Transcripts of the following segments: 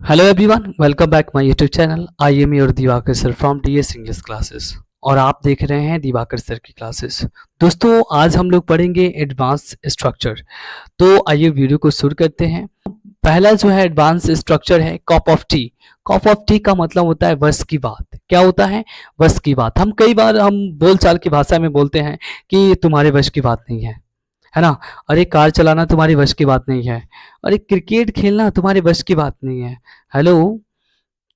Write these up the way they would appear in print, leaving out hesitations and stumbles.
Hello everyone, welcome back my YouTube channel. I am your Diwakar sir from DS English classes और आप देख रहे हैं दिवाकर सर की क्लासेस। दोस्तों, आज हम लोग पढ़ेंगे एडवांस स्ट्रक्चर। तो आइए वीडियो को शुरू करते हैं। पहला जो है एडवांस स्ट्रक्चर है cup of T. Cup of T का मतलब होता है बस की बात। क्या होता है? बस की बात। हम कई बार हम बोलचाल की भाषा में बोलते हैं कि तुम्हारे बस की बात नहीं है ना। अरे कार चलाना तुम्हारी बस की बात नहीं है। अरे क्रिकेट खेलना तुम्हारे बस की बात नहीं है। हेलो,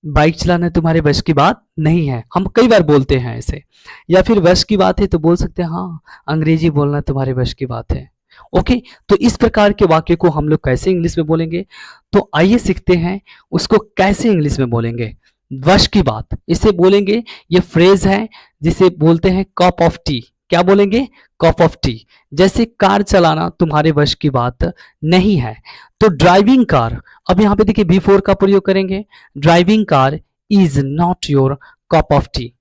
बाइक चलाना तुम्हारे बस की बात नहीं है। हम कई बार बोलते हैं ऐसे। या फिर बस की बात है तो बोल सकते हैं हाँ, अंग्रेजी बोलना तुम्हारे बस की बात है। ओके, तो इस प्रकार के वाक्य को हम लोग कैसे इंग्लिश में बोलेंगे, तो आइए सीखते हैं उसको कैसे इंग्लिश में बोलेंगे। वश की बात इसे बोलेंगे। ये फ्रेज है जिसे बोलते हैं कप ऑफ टी। क्या बोलेंगे? Cup of T. जैसे कार चलाना तुम्हारे वश की बात नहीं है, तो ड्राइविंग कार। अब यहाँ पे देखिए बी फोर का प्रयोग करेंगे। Driving car is not your cup of T.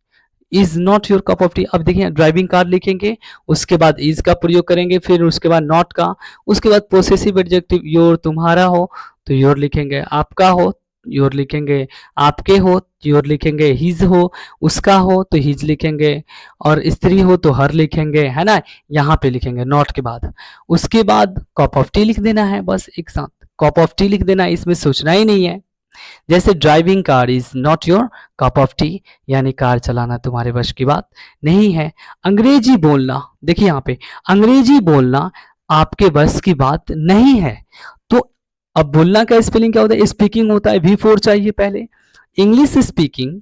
Is not your cup of T. अब देखिए ड्राइविंग कार लिखेंगे, उसके बाद इज का प्रयोग करेंगे, फिर उसके बाद नॉट का, उसके बाद पोसेसिव एडजेक्टिव योर तुम्हारा हो तो योर लिखेंगे, आपका हो योर लिखेंगे, आपके हो योर लिखेंगे, हिज हो उसका हो तो हिज लिखेंगे, और स्त्री हो तो हर लिखेंगे, है ना। यहाँ पे लिखेंगे नॉट के बाद। उसके बाद कप ऑफ टी लिख देना है, बस एक साथ कप ऑफ टी लिख देना है, इसमें सोचना ही नहीं है। जैसे driving car is not your cup of T, यानी कार चलाना तुम्हारे वश की बात नहीं है। अंग्रेजी बोलना, देखिए यहाँ पे अंग्रेजी बोलना आपके बस की बात नहीं है। तो अब बोलना का स्पेलिंग क्या होता है? स्पीकिंग होता है, V4 चाहिए पहले। English speaking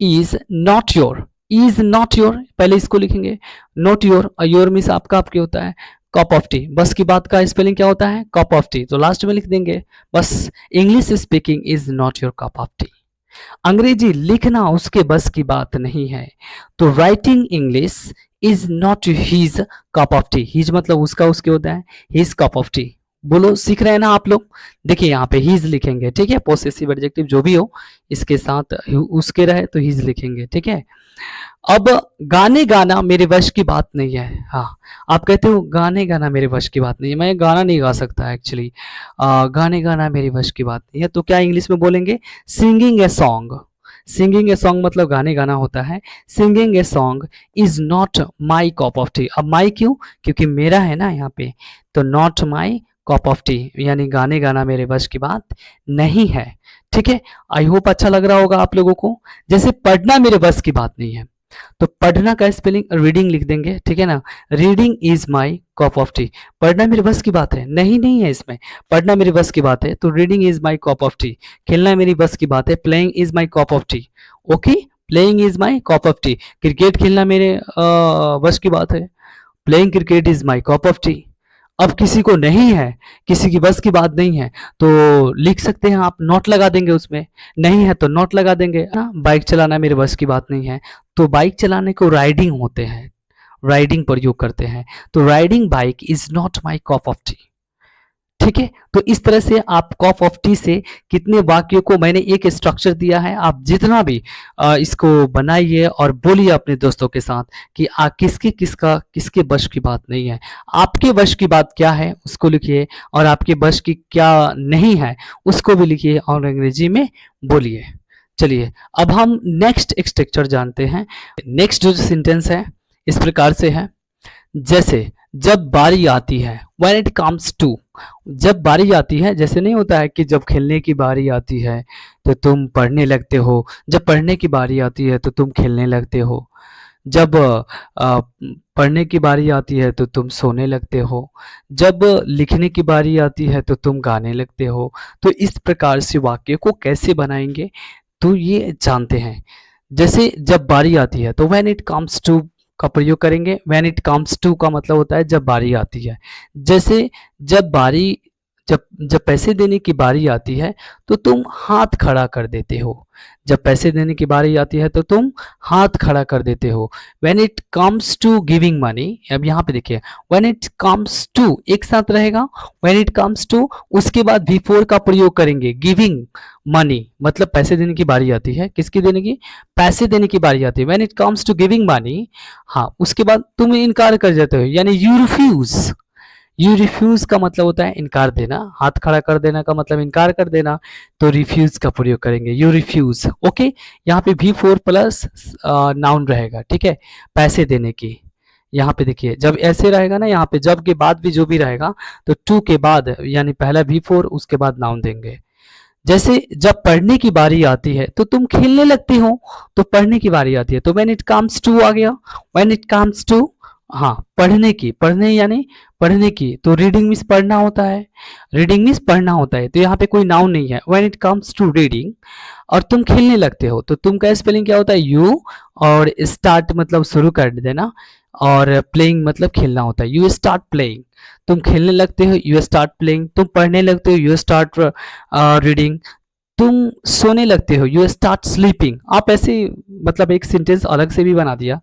is not your. Is not your पहले इसको लिखेंगे, नॉट योर, और योर मीन्स आपका, आपके होता है। कप ऑफ टी, बस की बात का स्पेलिंग क्या होता है? कप ऑफ टी, तो लास्ट में लिख देंगे बस। English speaking is not your cup of T. अंग्रेजी लिखना उसके बस की बात नहीं है, तो writing English is not his cup of T. His मतलब उसका, उसके होता है, हिज कप ऑफ टी। बोलो, सीख रहे हैं ना आप लोग। देखिए यहाँ पे हिज लिखेंगे, ठीक है। पोसेसिव एडजेक्टिव जो भी हो इसके साथ उसके रहे तो हिज लिखेंगे, ठीक है। अब गाने गाना मेरे वश की बात नहीं है। हाँ, आप कहते हो गाने गाना मेरे वश की बात नहीं है, मैं गाना नहीं गा सकता एक्चुअली, गाने गाना मेरे वश की बात नहीं है, तो क्या इंग्लिश में बोलेंगे? Singing a song. Singing a song मतलब गाने गाना होता है। Singing a song is not my cup of T. अब माई क्यों? क्योंकि मेरा है ना यहाँ पे, तो not my cup of T, यानी गाने गाना मेरे वश की बात नहीं है, ठीक है। आई होप अच्छा लग रहा होगा आप लोगों को। जैसे पढ़ना मेरे बस की बात नहीं है, तो पढ़ना का स्पेलिंग रीडिंग लिख देंगे, ठीक है ना। Reading is my cup of T. पढ़ना मेरे बस की बात है नहीं, नहीं है इसमें। पढ़ना मेरी बस की बात है तो reading is my cup of T. खेलना मेरी बस की बात है, playing is my cup of T. Okay, playing is my cup of T. Cricket खेलना मेरे बस की बात है, playing cricket is my cup of T. अब किसी को नहीं है, किसी की बस की बात नहीं है, तो लिख सकते हैं आप, नॉट लगा देंगे उसमें। नहीं है तो नॉट लगा देंगे ना। बाइक चलाना मेरे बस की बात नहीं है, तो बाइक चलाने को राइडिंग होते हैं, राइडिंग प्रयोग करते हैं, तो riding bike is not my cup of T, ठीक है। तो इस तरह से आप कप ऑफ टी से कितने वाक्यों को मैंने एक स्ट्रक्चर दिया है, आप जितना भी इसको बनाइए और बोलिए अपने दोस्तों के साथ कि किसके वश की बात नहीं है। आपके वश की बात क्या है उसको लिखिए, और आपके वश की क्या नहीं है उसको भी लिखिए और अंग्रेजी में बोलिए। चलिए अब हम नेक्स्ट स्ट्रक्चर जानते हैं। नेक्स्ट जो सेंटेंस है इस प्रकार से है, जैसे जब बारी आती है, when it comes to। जब बारी आती है, जैसे नहीं होता है कि जब खेलने की बारी आती है तो तुम पढ़ने लगते हो, जब पढ़ने की बारी आती है तो तुम खेलने लगते हो, जब पढ़ने की बारी आती है तो तुम सोने लगते हो, जब लिखने की बारी आती है तो तुम गाने लगते हो। तो इस प्रकार से वाक्य को कैसे बनाएंगे तो ये जानते हैं। जैसे जब बारी आती है तो when it comes to का प्रयोग करेंगे। when it comes to का मतलब होता है जब बारी आती है। जैसे जब जब पैसे देने की बारी आती है तो तुम हाथ खड़ा कर देते हो। जब पैसे देने की बारी आती है तो तुम हाथ खड़ा कर देते हो। when it comes to giving money, अब यहाँ पे देखिए when it comes to एक साथ रहेगा, when it comes to उसके बाद before का प्रयोग करेंगे। giving money मतलब पैसे देने की बारी आती है, किसकी देने की? पैसे देने की बारी आती है। when it comes to giving money, हाँ उसके बाद तुम इनकार कर जाते हो, यानी you refuse। यू रिफ्यूज का मतलब होता है इनकार देना, हाथ खड़ा कर देना का मतलब इनकार कर देना, तो रिफ्यूज का प्रयोग करेंगे, यू रिफ्यूज। ओके, यहाँ पे भी फोर प्लस नाउन रहेगा, ठीक है, पैसे देने की। यहाँ पे देखिए जब ऐसे रहेगा ना, यहाँ पे जब के बाद भी जो भी रहेगा तो टू के बाद यानी पहला भी फोर उसके बाद नाउन देंगे। जैसे जब पढ़ने की बारी आती है तो तुम खेलने लगते हो, तो पढ़ने की बारी आती है तो व्हेन इट कम्स टू आ गया, व्हेन इट कम्स टू, हाँ पढ़ने की, पढ़ने यानी पढ़ने की, तो रीडिंग मीन्स पढ़ना होता है, रीडिंग मीन्स पढ़ना होता है, तो यहाँ पे कोई नाउन नहीं है, when it comes to reading. और तुम खेलने लगते हो तो तुम का स्पेलिंग क्या होता है, यू, और स्टार्ट मतलब शुरू कर देना, और प्लेइंग मतलब खेलना होता है, यू स्टार्ट प्लेइंग। तुम खेलने लगते हो, यू स्टार्ट प्लेइंग। तुम पढ़ने लगते हो, यू स्टार्ट रीडिंग। तुम सोने लगते हो, यू स्टार्ट स्लीपिंग। आप ऐसे मतलब एक सेंटेंस अलग से भी बना दिया।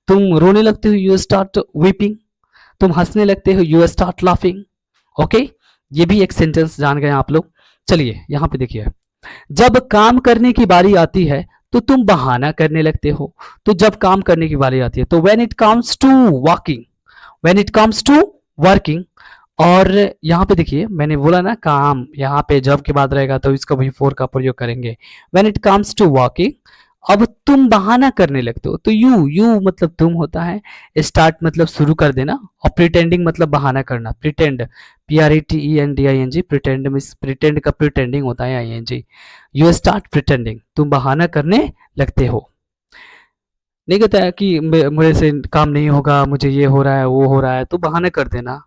तुम रोने लगते हो, यू स्टार्ट वीपिंग। तुम हंसने लगते हो, यू स्टार्ट लाफिंग। ओके, ये भी एक सेंटेंस जान गए आप लोग। चलिए यहाँ पे देखिए, जब काम करने की बारी आती है तो तुम बहाना करने लगते हो, तो जब काम करने की बारी आती है तो when it comes to walking, when it comes to working. और यहाँ पे देखिए मैंने बोला ना काम, यहाँ पे जब के बाद रहेगा तो इसका भी फोर का प्रयोग करेंगे, when it comes to walking. अब तुम बहाना करने लगते हो तो यू मतलब तुम होता है, स्टार्ट मतलब शुरू कर देना, और प्रिटेंडिंग मतलब बहाना करना, pretend, PRETENDING, pretend means pretend का प्रिटेंडिंग होता है ING। यू स्टार्ट प्रिटेंडिंग, तुम बहाना करने लगते हो। नहीं कहता है कि मेरे से काम नहीं होगा, मुझे ये हो रहा है वो हो रहा है, तो बहाना कर देना,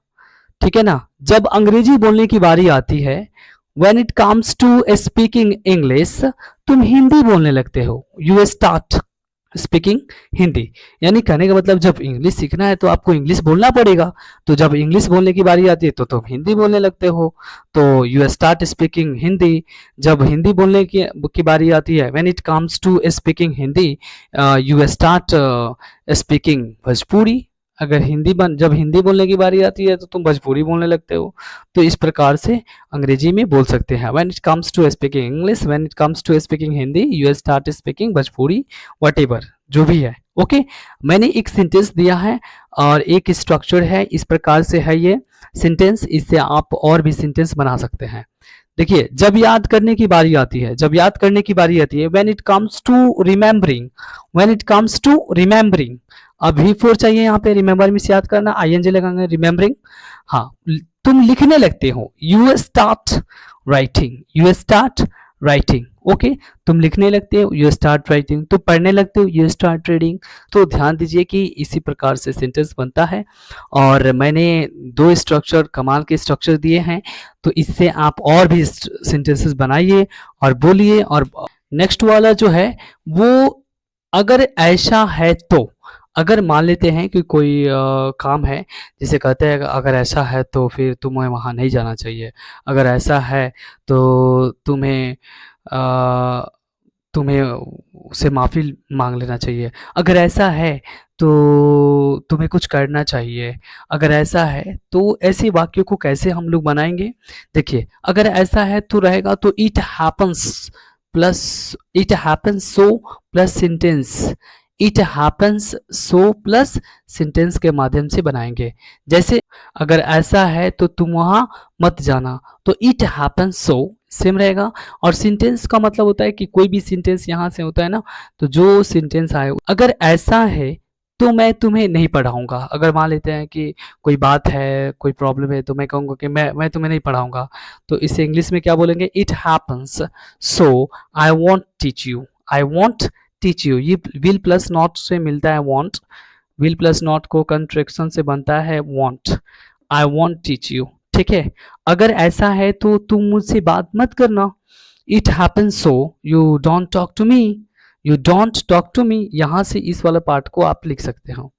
ठीक है ना। जब अंग्रेजी बोलने की बारी आती है, when it comes to speaking English, तुम हिंदी बोलने लगते हो, यू स्टार्ट स्पीकिंग हिंदी। यानी कहने का मतलब जब इंग्लिश सीखना है तो आपको इंग्लिश बोलना पड़ेगा, तो जब इंग्लिश बोलने की बारी आती है तो तुम हिंदी बोलने लगते हो, तो यू स्टार्ट स्पीकिंग हिंदी। जब हिंदी बोलने की बारी आती है, when it comes to speaking Hindi, you start speaking Bhojpuri. अगर जब हिंदी बोलने की बारी आती है तो तुम भोजपुरी बोलने लगते हो। तो इस प्रकार से अंग्रेजी में बोल सकते हैं, when it comes to speaking English, when it comes to speaking Hindi, you start speaking Bhojpuri, whatever जो भी है। ओके, मैंने एक सेंटेंस दिया है और एक स्ट्रक्चर है, इस प्रकार से है ये सेंटेंस, इससे आप और भी सेंटेंस बना सकते हैं। देखिए जब याद करने की बारी आती है, जब याद करने की बारी आती है, when it comes to remembering, when it comes to remembering. अब भी फोर चाहिए यहाँ पे, रिमेम्बर में याद करना, ING लगाएंगे, रिमेम्बरिंग। हाँ, तुम लिखने लगते हो, you start writing, you start writing. Okay, तुम लिखने लगते हो, यू स्टार्ट राइटिंग। तुम पढ़ने लगते हो, यू स्टार्ट रीडिंग। तो ध्यान दीजिए कि इसी प्रकार से सेंटेंस बनता है, और मैंने दो स्ट्रक्चर, कमाल के स्ट्रक्चर दिए हैं, तो इससे आप और भी सेंटेंसेस बनाइए और बोलिए। और नेक्स्ट वाला जो है वो, अगर ऐसा है तो, अगर मान लेते हैं कि कोई काम है, जिसे कहते हैं अगर ऐसा है तो फिर तुम्हें वहाँ नहीं जाना चाहिए, अगर ऐसा है तो अ, तुम्हें उससे माफ़ी मांग लेना चाहिए, अगर ऐसा है तो तुम्हें कुछ करना चाहिए, अगर ऐसा है तो, ऐसे वाक्यों को कैसे हम लोग बनाएंगे। देखिए अगर ऐसा है तो रहेगा तो it happens plus, it happens so plus sentence, it happens so plus sentence के माध्यम से बनाएंगे। जैसे अगर ऐसा है तो तुम वहां मत जाना, तो इट हैपन्स सो सेम रहेगा। और सेंटेंस का मतलब होता है कि कोई भी सेंटेंस यहाँ से होता है ना, तो जो सेंटेंस आए, अगर ऐसा है तो मैं तुम्हें नहीं पढ़ाऊंगा। अगर मान लेते हैं कि कोई बात है, कोई प्रॉब्लम है, तो मैं कहूँगा कि मैं तुम्हें नहीं पढ़ाऊंगा, तो इसे इंग्लिश में क्या बोलेंगे, it happens so I want teach you, I want teach you. ये विल प्लस नॉट से मिलता है वॉन्ट, विल प्लस नॉट को कंट्रैक्शन से बनता है want, I want teach you, ठीक है। अगर ऐसा है तो तुम मुझसे बात मत करना, it happens so you don't talk to me, you don't talk to me. यहां से इस वाला पार्ट को आप लिख सकते हो।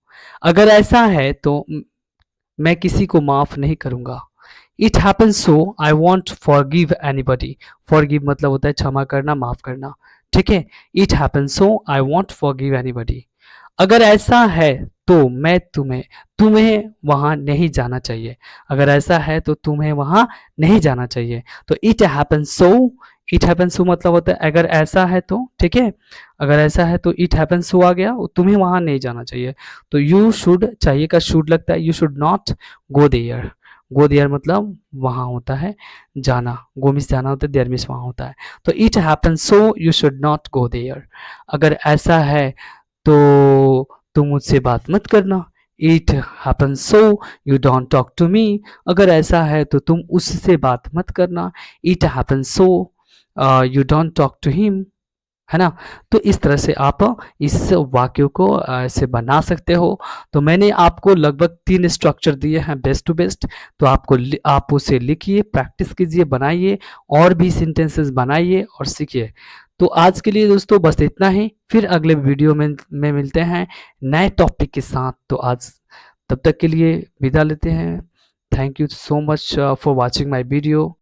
अगर ऐसा है तो मैं किसी को माफ नहीं करूंगा, it happens so I want forgive anybody. Forgive मतलब होता है क्षमा करना, माफ करना, ठीक है। It happens so I want forgive anybody. अगर ऐसा है तो मैं तुम्हें, तुम्हें वहां नहीं जाना चाहिए, अगर ऐसा है तो तुम्हें वहां नहीं जाना चाहिए। तो it happens so, it happens सो मतलब होता है अगर ऐसा है तो, ठीक है। अगर ऐसा है तो इट हैपन्स सो आ गया, तुम्हें वहां नहीं जाना चाहिए। तो यू शुड, चाहिए का शुड लगता है, you should not go there, go there मतलब वहाँ होता है जाना, गो मीन्स जाना होता है, देयर मीन्स वहाँ होता है। तो it happens so you should not go there. अगर ऐसा है तो तुम मुझसे बात मत करना। It happens so you don't talk to me. अगर ऐसा है तो तुम उससे बात मत करना। It happens so you don't talk to him, है ना? तो इस तरह से आप इस वाक्य को ऐसे बना सकते हो। तो मैंने आपको लगभग 3 स्ट्रक्चर दिए हैं बेस्ट टू बेस्ट। तो आप उसे लिखिए, प्रैक्टिस कीजिए, बनाइए और भी सेंटेंसेस बनाइए और सीखिए। तो आज के लिए दोस्तों बस इतना ही। फिर अगले वीडियो में मिलते हैं नए टॉपिक के साथ। तो आज तब तक के लिए विदा लेते हैं। Thank you so much for watching my video.